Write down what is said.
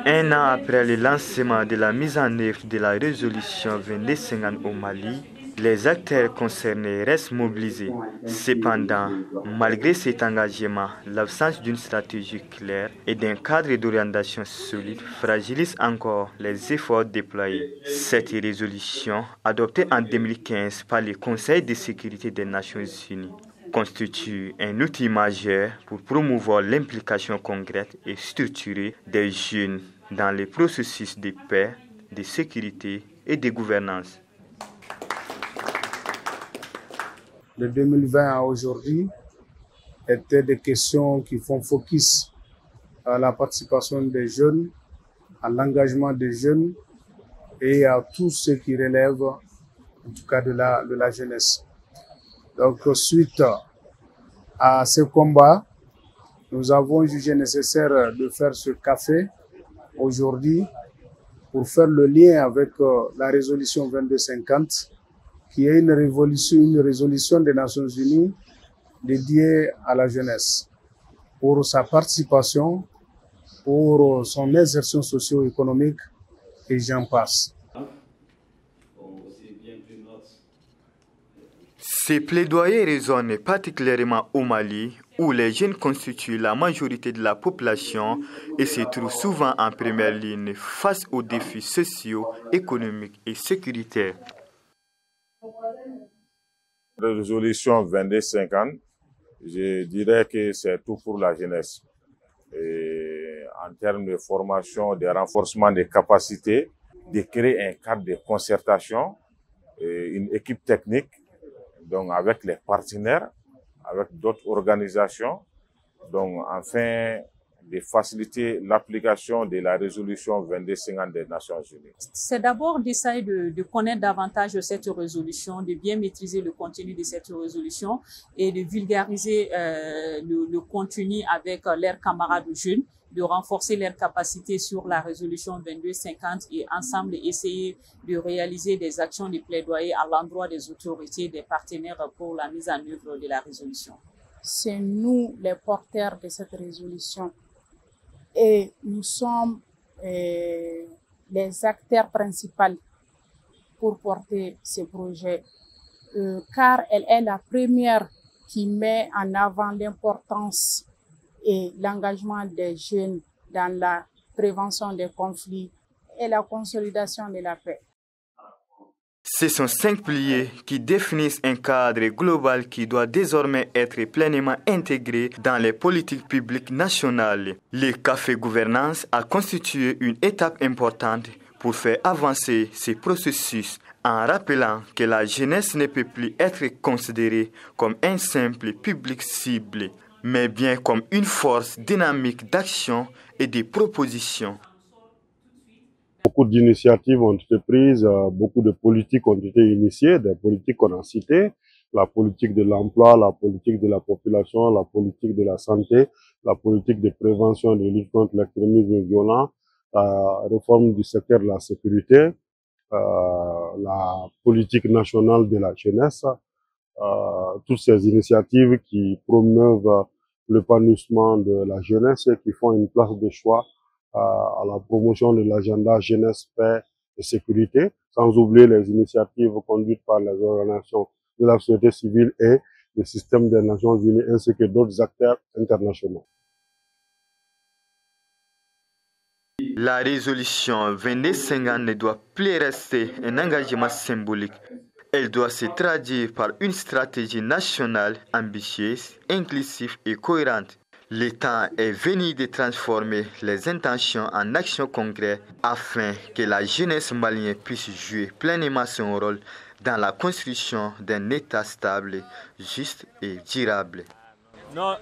Un an après le lancement de la mise en œuvre de la résolution 2250 au Mali, les acteurs concernés restent mobilisés. Cependant, malgré cet engagement, l'absence d'une stratégie claire et d'un cadre d'orientation solide fragilise encore les efforts déployés. Cette résolution, adoptée en 2015 par le Conseil de sécurité des Nations Unies, constitue un outil majeur pour promouvoir l'implication concrète et structurée des jeunes dans les processus de paix, de sécurité et de gouvernance. De 2020 à aujourd'hui étaient des questions qui font focus à la participation des jeunes, à l'engagement des jeunes et à tout ce qui relève, en tout cas, de la jeunesse. Donc, suite à ce combat, nous avons jugé nécessaire de faire ce café aujourd'hui pour faire le lien avec la résolution 2250, qui est une résolution des Nations Unies dédiée à la jeunesse, pour sa participation, pour son insertion socio-économique, et j'en passe. Ces plaidoyers résonnent particulièrement au Mali, où les jeunes constituent la majorité de la population et se trouvent souvent en première ligne face aux défis sociaux, économiques et sécuritaires. La résolution 2250, je dirais que c'est tout pour la jeunesse. Et en termes de formation, de renforcement des capacités, de créer un cadre de concertation, et une équipe technique, donc avec les partenaires, avec d'autres organisations, donc afin de faciliter l'application de la résolution 2250 des Nations Unies. C'est d'abord d'essayer de connaître davantage cette résolution, de bien maîtriser le contenu de cette résolution et de vulgariser le contenu avec leurs camarades jeunes, de renforcer leurs capacités sur la résolution 2250 et ensemble essayer de réaliser des actions de plaidoyer à l'endroit des autorités, des partenaires pour la mise en œuvre de la résolution. C'est nous les porteurs de cette résolution et nous sommes les acteurs principaux pour porter ce projet car elle est la première qui met en avant l'importance et l'engagement des jeunes dans la prévention des conflits et la consolidation de la paix. Ce sont 5 piliers qui définissent un cadre global qui doit désormais être pleinement intégré dans les politiques publiques nationales. Le Café Gouvernance a constitué une étape importante pour faire avancer ces processus en rappelant que la jeunesse ne peut plus être considérée comme un simple public cible, mais bien comme une force dynamique d'action et de proposition. Beaucoup d'initiatives ont été prises, beaucoup de politiques ont été initiées, des politiques qu'on a citées, la politique de l'emploi, la politique de la population, la politique de la santé, la politique de prévention et de lutte contre l'extrémisme violent, la réforme du secteur de la sécurité, la politique nationale de la jeunesse, toutes ces initiatives qui promeuvent l'épanouissement de la jeunesse et qui font une place de choix à la promotion de l'agenda jeunesse, paix et sécurité, sans oublier les initiatives conduites par les organisations de la société civile et le système des Nations Unies ainsi que d'autres acteurs internationaux. La résolution 2250 ne doit plus rester un engagement symbolique. Elle doit se traduire par une stratégie nationale ambitieuse, inclusive et cohérente. Le temps est venu de transformer les intentions en actions concrètes afin que la jeunesse malienne puisse jouer pleinement son rôle dans la construction d'un État stable, juste et durable. Non.